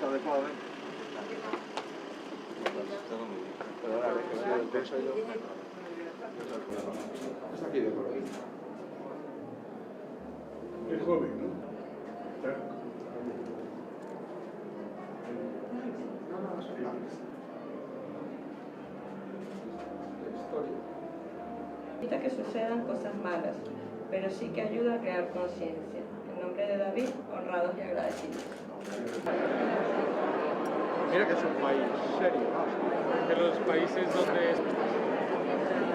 adecuadamente. Pero ahora que vea el peso y está aquí de acuerdo. Es joven, ¿no? Evita que sucedan cosas malas, pero sí que ayuda a crear conciencia. En nombre de David, honrados y agradecidos. Mira que es un país serio, ¿no? De los países donde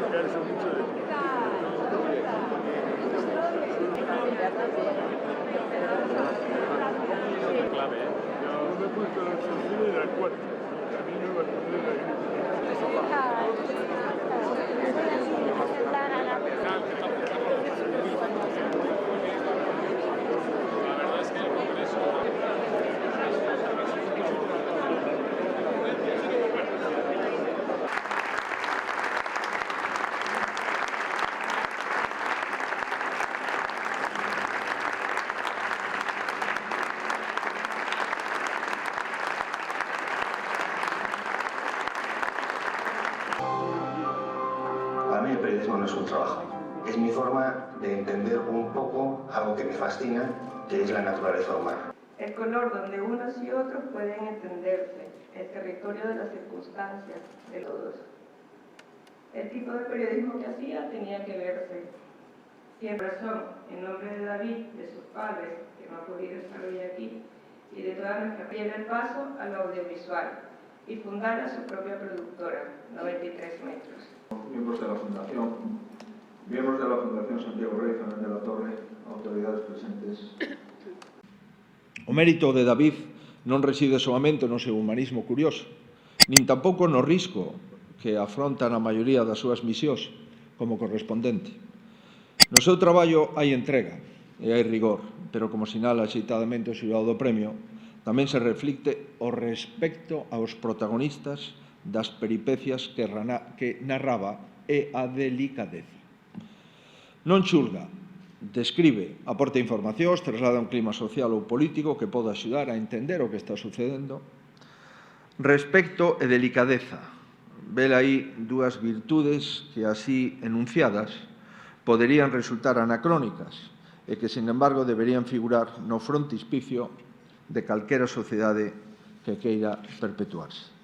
Cansa mucho de clave, ¿eh? Yo me he puesto la solución de la cuarta. Camino va a poner la gripe. La verdad es que el Congreso Para mí el periodismo no es un trabajo, es mi forma de entender un poco algo que me fascina, que es la naturaleza humana. El color donde unos y otros pueden entenderse, el territorio de las circunstancias de todos. El tipo de periodismo que hacía tenía que verse. Siempre son, en nombre de David, de sus padres, que no ha podido estar hoy aquí, y de toda nuestra piel el paso al audiovisual, y fundar su propia productora, 93 metros. Miembros de la Fundación, miembros de la Fundación Santiago Rey, Fernández de la Torre, autoridades presentes. O mérito de David non reside soamente no seu humanismo curioso, nin tampouco no risco que afrontan a maioría das súas misións como correspondente. No seu traballo hai entrega e hai rigor, pero como sinala axeitadamente o xurado do premio, tamén se reflicte o respecto aos protagonistas das peripecias que narraba e a delicadeza. Non xulga, describe, aporta informacións, traslada un clima social ou político que pode axudar a entender o que está sucedendo. Respecto e delicadeza. Vela aí dúas virtudes que, así enunciadas, poderían resultar anacrónicas e que, sin embargo, deberían figurar no frontispicio de calquera sociedade que queira perpetuarse.